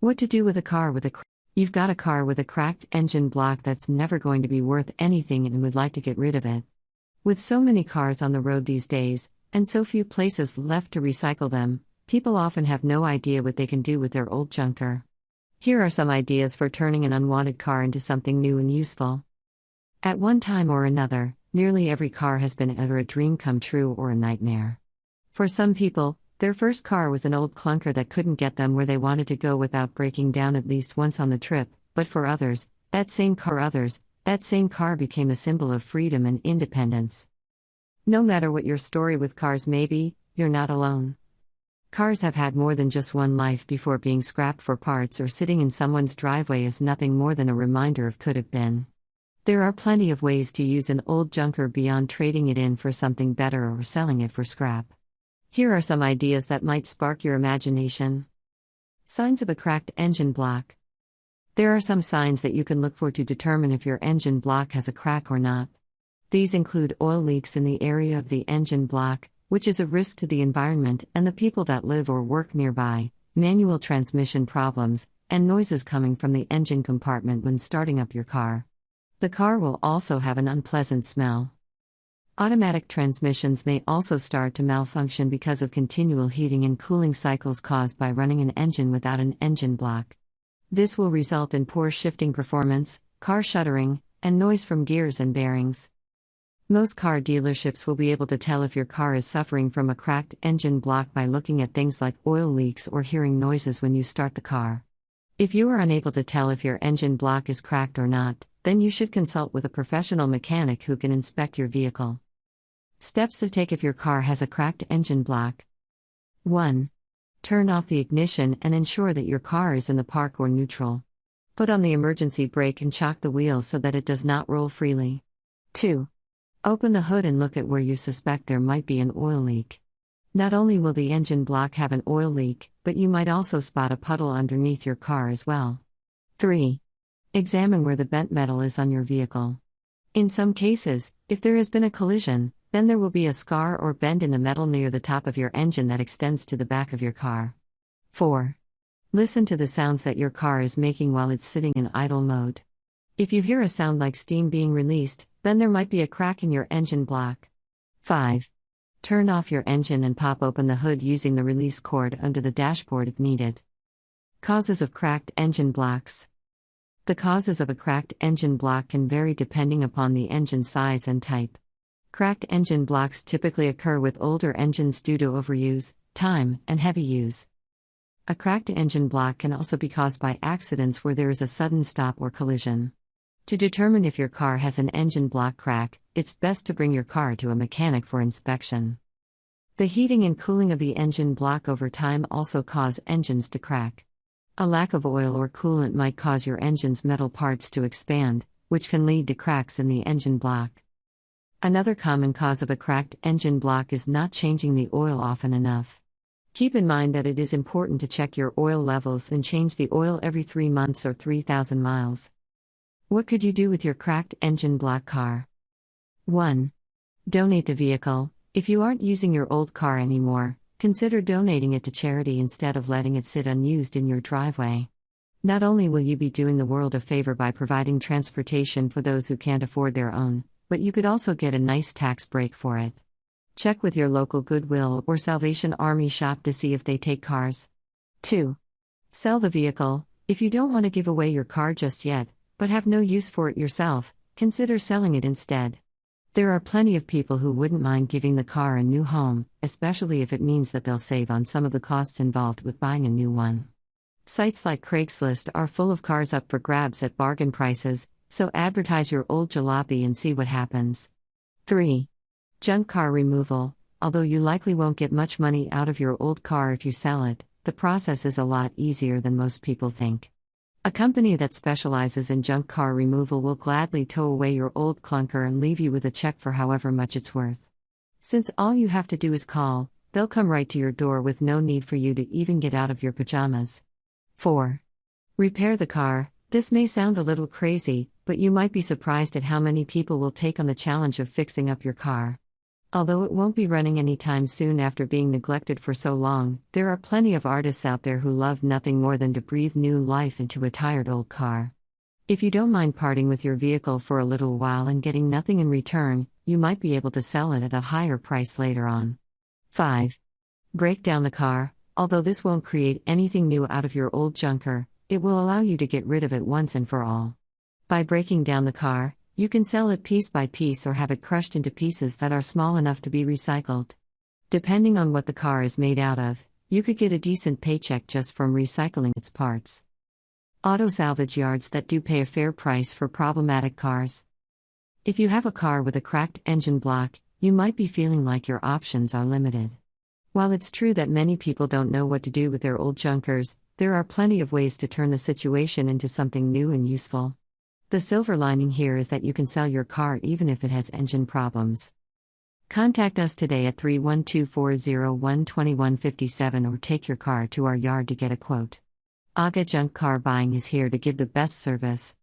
What to do with a car with a You've got a car with a cracked engine block that's never going to be worth anything and would like to get rid of it. With so many cars on the road these days, and so few places left to recycle them, people often have no idea what they can do with their old junker. Here are some ideas for turning an unwanted car into something new and useful. At one time or another, nearly every car has been either a dream come true or a nightmare. For some people, their first car was an old clunker that couldn't get them where they wanted to go without breaking down at least once on the trip, but for others, that same car became a symbol of freedom and independence. No matter what your story with cars may be, you're not alone. Cars have had more than just one life before being scrapped for parts or sitting in someone's driveway is nothing more than a reminder of could have been. There are plenty of ways to use an old junker beyond trading it in for something better or selling it for scrap. Here are some ideas that might spark your imagination. Signs of a cracked engine block. There are some signs that you can look for to determine if your engine block has a crack or not. These include oil leaks in the area of the engine block, which is a risk to the environment and the people that live or work nearby, manual transmission problems, and noises coming from the engine compartment when starting up your car. The car will also have an unpleasant smell. Automatic transmissions may also start to malfunction because of continual heating and cooling cycles caused by running an engine without an engine block. This will result in poor shifting performance, car shuddering, and noise from gears and bearings. Most car dealerships will be able to tell if your car is suffering from a cracked engine block by looking at things like oil leaks or hearing noises when you start the car. If you are unable to tell if your engine block is cracked or not, then you should consult with a professional mechanic who can inspect your vehicle. Steps to take if your car has a cracked engine block. 1. Turn off the ignition and ensure that your car is in the park or neutral. Put on the emergency brake and chock the wheels so that it does not roll freely. 2. Open the hood and look at where you suspect there might be an oil leak. Not only will the engine block have an oil leak, but you might also spot a puddle underneath your car as well. 3. Examine where the bent metal is on your vehicle. In some cases, if there has been a collision, then there will be a scar or bend in the metal near the top of your engine that extends to the back of your car. 4. Listen to the sounds that your car is making while it's sitting in idle mode. If you hear a sound like steam being released, then there might be a crack in your engine block. 5. Turn off your engine and pop open the hood using the release cord under the dashboard if needed. Causes of cracked engine blocks. The causes of a cracked engine block can vary depending upon the engine size and type. Cracked engine blocks typically occur with older engines due to overuse, time, and heavy use. A cracked engine block can also be caused by accidents where there is a sudden stop or collision. To determine if your car has an engine block crack, it's best to bring your car to a mechanic for inspection. The heating and cooling of the engine block over time also cause engines to crack. A lack of oil or coolant might cause your engine's metal parts to expand, which can lead to cracks in the engine block. Another common cause of a cracked engine block is not changing the oil often enough. Keep in mind that it is important to check your oil levels and change the oil every 3 months or 3,000 miles. What could you do with your cracked engine block car? 1. Donate the vehicle. If you aren't using your old car anymore, consider donating it to charity instead of letting it sit unused in your driveway. Not only will you be doing the world a favor by providing transportation for those who can't afford their own, but you could also get a nice tax break for it. Check with your local Goodwill or Salvation Army shop to see if they take cars. 2. Sell the vehicle. If you don't want to give away your car just yet, but have no use for it yourself, consider selling it instead. There are plenty of people who wouldn't mind giving the car a new home, especially if it means that they'll save on some of the costs involved with buying a new one. Sites like Craigslist are full of cars up for grabs at bargain prices, so advertise your old jalopy and see what happens. 3. Junk car removal. Although you likely won't get much money out of your old car if you sell it, the process is a lot easier than most people think. A company that specializes in junk car removal will gladly tow away your old clunker and leave you with a check for however much it's worth. Since all you have to do is call, they'll come right to your door with no need for you to even get out of your pajamas. 4. Repair the car. This may sound a little crazy, but you might be surprised at how many people will take on the challenge of fixing up your car. Although it won't be running anytime soon after being neglected for so long, there are plenty of artists out there who love nothing more than to breathe new life into a tired old car. If you don't mind parting with your vehicle for a little while and getting nothing in return, you might be able to sell it at a higher price later on. 5. Break down the car. Although this won't create anything new out of your old junker, it will allow you to get rid of it once and for all. By breaking down the car, you can sell it piece by piece or have it crushed into pieces that are small enough to be recycled. Depending on what the car is made out of, you could get a decent paycheck just from recycling its parts. Auto salvage yards that do pay a fair price for problematic cars. If you have a car with a cracked engine block, you might be feeling like your options are limited. While it's true that many people don't know what to do with their old junkers, there are plenty of ways to turn the situation into something new and useful. The silver lining here is that you can sell your car even if it has engine problems. Contact us today at 312-401-2157 or take your car to our yard to get a quote. Aga Junk Car Buying is here to give the best service.